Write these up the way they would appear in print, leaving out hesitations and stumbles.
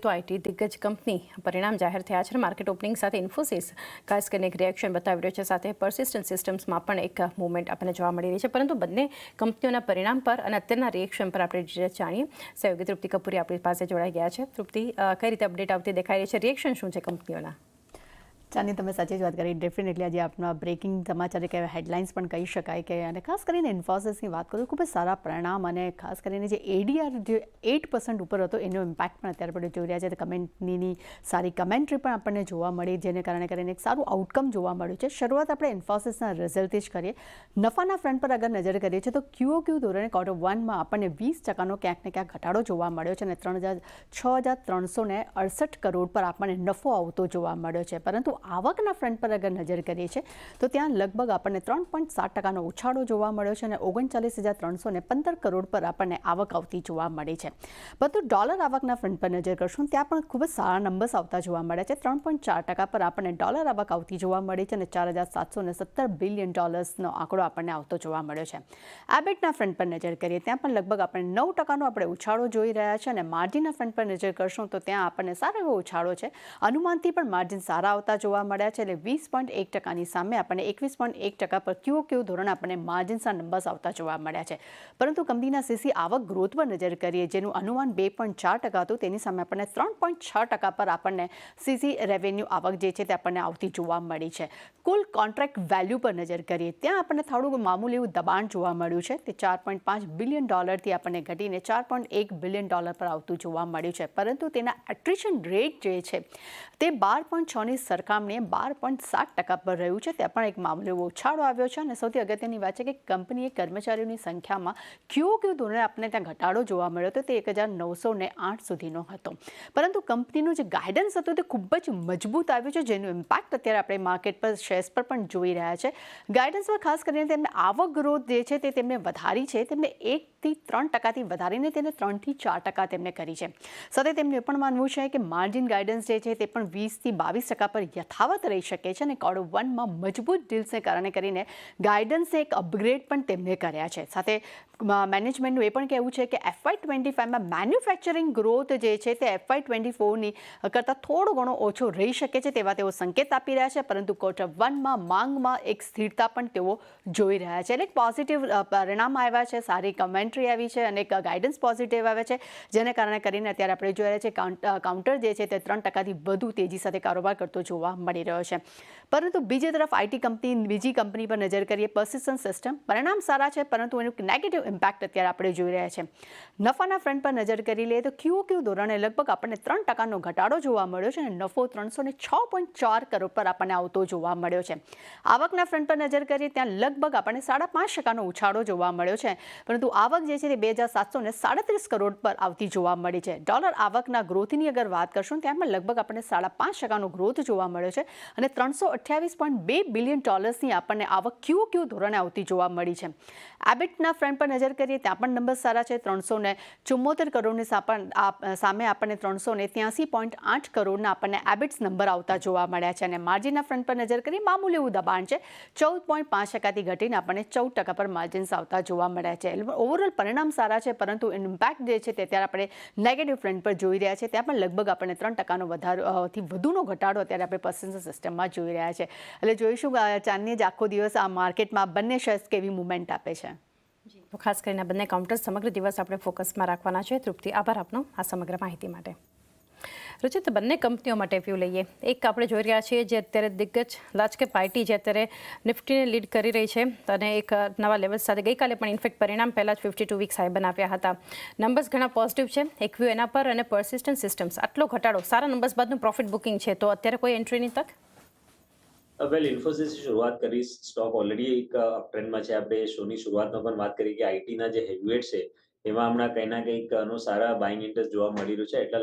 તો આઈટી દિગ્ગજ કંપની પરિણામ જાહેર થયા છે. માર્કેટ ઓપનિંગ સાથે ઇન્ફોસિસ ખાસ કરીને એક રિએક્શન બતાવી રહ્યો છે. સાથે પર્સિસ્ટન્ટ સિસ્ટમ્સમાં પણ એક મૂવમેન્ટ આપણને જોવા મળી રહી છે. પરંતુ બંને કંપનીઓના પરિણામ પર અને અત્યારના રિએક્શન પર આપણે જાણીએ. સહયોગી તૃપ્તિ કપૂરી આપણી પાસે જોડાઈ ગયા છે. તૃપ્તિ, કઈ રીતે અપડેટ આવતી દેખાઈ રહી છે? રિએક્શન શું છે કંપનીઓના? ચાની તમે સાચી જ વાત કરી. ડેફિનેટલી આજે આપણા બ્રેકિંગ સમાચાર કે હેડલાઇન્સ પણ કહી શકાય કે, અને ખાસ કરીને ઇન્ફોસિસની વાત કરું, ખૂબ જ સારા પરિણામ અને ખાસ કરીને જે એડીઆર જે 8% ઉપર હતો એનો ઇમ્પેક્ટ પણ અત્યારે આપણે જોઈ રહ્યા છે. કંપનીની સારી કમેન્ટ્રી પણ આપણને જોવા મળી, જેને કારણે કરીને એક સારું આઉટકમ જોવા મળ્યું છે. શરૂઆત આપણે ઇન્ફોસિસના રિઝલ્ટથી જ કરીએ. નફાના ફ્રન્ટ પર અગર નજર કરીએ છીએ તો QOQ ધોરણે Q1માં આપણને 20%નો ક્યાંક ને ક્યાંક ઘટાડો જોવા મળ્યો છે અને 6,368 કરોડ પર આપણને નફો આવતો જોવા મળ્યો છે. પરંતુ આવકના ફ્રન્ટ પર અગર નજર કરીએ છીએ તો ત્યાં લગભગ આપણને 3.7%નો ઉછાળો જોવા મળ્યો છે અને 39,315 કરોડ પર આપણને આવક આવતી જોવા મળી છે. પરંતુ ડોલર આવકના ફ્રન્ટ પર નજર કરશું ત્યાં પણ ખૂબ જ સારા નંબર્સ આવતા જોવા મળ્યા છે. 3.4% પર આપણને ડોલર આવક આવતી જોવા મળી છે અને $4,717 બિલિયન નો આંકડો આપણને આવતો જોવા મળ્યો છે. એબિટના ફ્રન્ટ પર નજર કરીએ ત્યાં પણ લગભગ આપણે 9%નો આપણે ઉછાળો જોઈ રહ્યા છે અને માર્જિનના ફ્રન્ટ પર નજર કરશું તો ત્યાં આપણને સારો એવો ઉછાળો છે. અનુમાનથી પણ માર્જિન સારા આવતા જોવા મળ્યા છે. એટલે 20.1%ની સામે આપણને 21.1% પર QOQ ધોરણે આપણને માર્જિન્સના નંબર્સ આવતા જોવા મળ્યા છે. પરંતુ કંપનીના સીસી આવક ગ્રોથ પર નજર કરીએ, જેનું અનુમાન 2.4% હતું, તેની સામે આપણને 3.6% પર આપણને સીસી રેવન્યુ આવક જે છે તે આપણને આવતી જોવા મળી છે. કુલ કોન્ટ્રાક્ટ વેલ્યુ પર નજર કરીએ ત્યાં આપણને થોડું મામૂલી એવું દબાણ જોવા મળ્યું છે. તે $4.5 બિલિયન આપણને ઘટીને $4.1 બિલિયન પર આવતું જોવા મળ્યું છે. પરંતુ તેના એટ્રિશન રેટ જે છે તે 12.6ની સરખામણીએ 12.7% પર રહ્યું છે. ત્યાં પણ એક મામૂલી એવો ઉછાળો આવ્યો છે અને સૌથી અગત્યની વાત છે કે કંપનીએ કર્મચારીઓની સંખ્યામાં QOQ ધોરણે આપણને ત્યાં ઘટાડો જોવા મળ્યો હતો. તે 1,908 સુધીનો હતો. પરંતુ કંપનીનું જે ગાઈડન્સ હતું તે ખૂબ જ મજબૂત આવ્યું છે, જેનું ઇમ્પેક્ટ અત્યારે આપણે માર્કેટ પર શેર્સ પર પણ જોઈ રહ્યા છે. ગાઈડન્સમાં ખાસ કરીને તેમને આવક ગ્રોથ જે છે તે તેમને વધારી છે. તેમને 1થી 3%થી વધારીને તેને 3થી 4% તેમને કરી છે. સાથે તેમનું એ પણ માનવું છે કે માર્જિન ગાઈડન્સ જે છે તે પણ 20થી 22% પર યથાવત રહી શકે છે અને Q1માં મજબૂત ડીલ્સને કારણે કરીને ગાઈડન્સને એક અપગ્રેડ પણ તેમને કર્યા છે. સાથે મેનેજમેન્ટનું એ પણ કહેવું છે કે FY25માં મેન્યુફેક્ચરિંગ ગ્રોથ જે છે તે FY24ની કરતાં થોડો ઘણો ઓછો રહી શકે છે તેવા તેઓ સંકેત આપી રહ્યા છે. પરંતુ Q1માં માંગમાં એક સ્થિરતા પણ તેઓ જોઈ રહ્યા છે. એટલે એક પોઝિટિવ પરિણામ આવ્યા છે, સારી કમેન્ટ્રી આવી છે અને એક ગાઈડન્સ પોઝિટિવ આવ્યા છે, જેને કારણે કરીને અત્યારે આપણે જોઈ રહ્યા છીએ કાઉન્ટર જે છે તે 3%થી વધુ તેજી સાથે કારોબાર કરતો જોવા મળી રહ્યો છે. પરંતુ બીજી તરફ આઈટી કંપની બીજી કંપની પર નજર કરીએ, પર્સિસ્ટન્ટ સિસ્ટમ, પરિણામ સારા છે પરંતુ એનું નેગેટિવ ઇમ્પેક્ટ અત્યારે આપણે જોઈ રહ્યા છે. નફાના ફ્રન્ટ પર નજર કરી લઈએ તો QOQ ધોરણે લગભગ આપણને 3%નો ઘટાડો જોવા મળ્યો છે અને નફો 306.4 કરોડ પર આપણને આવતો જોવા મળ્યો છે. આવકના ફ્રન્ટ પર નજર કરીએ ત્યાં લગભગ આપણને 5.5%નો ઉછાળો જોવા મળ્યો છે. પરંતુ આવક જે છે તે 2,737 કરોડ પર આવતી જોવા મળી છે. ડોલર આવકના ગ્રોથની અગર વાત કરશું ત્યાં પણ લગભગ આપણને 5.5%નો ગ્રોથ જોવા મળ્યો છે અને $328.2 બિલિયન ની આપણને આવક QOQ ધોરણે આવતી જોવા મળી છે. એબિટના ફ્રન્ટ પર નજર કરીએ ત્યાં પણ નંબર સારા છે. 374 કરોડની સામે આપણને 383.8 કરોડના આપણને એબિટ્સ નંબર આવતા જોવા મળ્યા છે અને માર્જિનના ફ્રન્ટ પર નજર કરીએ મામૂલી એવું દબાણ છે. 14.5%થી ઘટીને આપણને 14% પર માર્જિન્સ આવતા જોવા મળ્યા છે. ઓવરઓલ પરિણામ સારા છે પરંતુ ઇમ્પેક્ટ જે છે તે અત્યારે આપણે નેગેટિવ ફ્રન્ટ પર જોઈ રહ્યા છે. ત્યાં પણ લગભગ આપણને 3%નો વધારોથી વધુનો ઘટાડો અત્યારે આપણે પર્સિસ્ટન્ટ સિસ્ટમમાં જોઈ રહ્યા છે. એટલે જોઈશું ચાંદની જ આખો દિવસ આ માર્કેટમાં બંને શેર્સ કેવી મુવમેન્ટ આપે છે. તો ખાસ કરીને બંને કાઉન્ટર્સ સમગ્ર દિવસ આપણે ફોકસમાં રાખવાના છે. તૃપ્તિ, આભાર આપનો આ સમગ્ર માહિતી માટે. રુચિત, બંને કંપનીઓ માટે વ્યૂ લઈએ. એક આપણે જોઈ રહ્યા છીએ જે અત્યારે દિગ્ગજ લાર્જ કેપ આઈટી જે અત્યારે નિફ્ટીને લીડ કરી રહી છે અને એક નવા લેવલ સાથે ગઈકાલે પણ ઇનફેક્ટ પરિણામ પહેલાં જ 52 વીક્સ હાઈ બનાવ્યા હતા. નંબર્સ ઘણા પોઝિટિવ છે. એક વ્યૂ એના પર અને પર્સિસ્ટન્ટ સિસ્ટમ્સ આટલો ઘટાડો, સારા નંબર્સ બાદનું પ્રોફિટ બુકિંગ છે, તો અત્યારે કોઈ એન્ટ્રીની તક? વેલ, ઇન્ફોસિસની શરૂઆત કરી, સ્ટોક ઓલરેડી એક અપટ્રેન્ડમાં છે. આપણે શોની શરૂઆતમાં પણ વાત કરી કે આઈટીના જે હેવીવેટ છે એમાં હમણાં કંઈ ના કંઈક સારા બાઇંગ ઇન્ટરેસ્ટ જોવા મળી રહ્યું છે. એટલે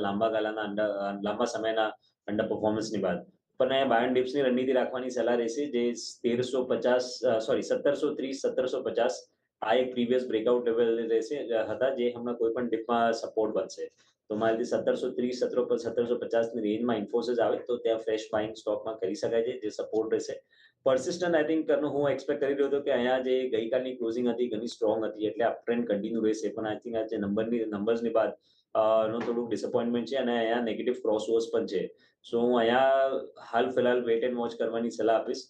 લાંબા સમયના અંડર પરફોર્મન્સની બાદ પણ અહીંયા બાય એન્ડ ડિપ્સની રણનીતિ રાખવાની સલાહ રહેશે. જે 1730-1750 આ એક પ્રીવિયસ બ્રેકઆઉટ લેવલ રહેશે હતા, જે હમણાં કોઈ પણ ડિપમાં સપોર્ટ બનશે. તો મારાથી 1730-1750ની રેન્જમાં ઇન્ફોસિસ આવે તો ત્યાં ફ્રેશ બાઇંગ સ્ટોકમાં કરી શકાય છે, જે સપોર્ટ રહેશે. પર્સિસ્ટન્ટ આઈ થિંક હું એક્સપેક્ટ કરી રહ્યો હતો કે અહીંયા જે ગઈકાલની ક્લોઝિંગ હતી ઘણી સ્ટ્રોંગ હતી, એટલે અપ ટ્રેન્ડ કન્ટિન્યુ રહેશે. પણ આઈ થિંક આજે નંબર્સની બાદ નું થોડુંક ડિસઅપોઇન્ટમેન્ટ છે અને અહીંયા નેગેટિવ ક્રોસ ઓવર્સ પણ છે. સો હું અહીંયા હાલ ફિલહાલ વેટ એન્ડ વોચ કરવાની સલાહ આપીશ.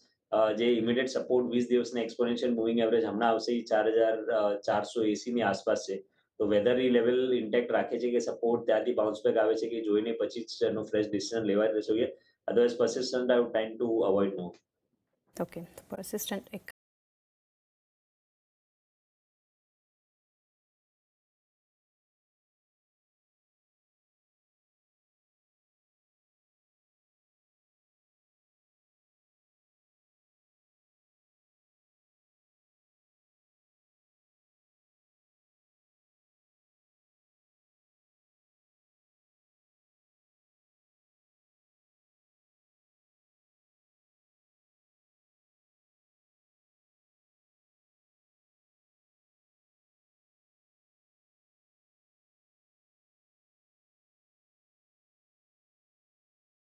જે ઇમિડિયેટ સપોર્ટ 20 દિવસના એક્સપોનેન્શિયલ મૂવિંગ એવરેજ હમણાં આવશે એ 4,480 ની આસપાસ છે. તો વેધર એ લેવલ ઇન્ટેક્ટ રાખે છે કે સપોર્ટ ત્યાંથી બાઉન્સ બેક આવે છે કે જોઈને પછી જ એનો ફ્રેશ ડિસિઝન લેવા જોઈએ. Otherwise persistent I would tend to avoid more. Okay, તો પરસિસ્ટન્ટ એક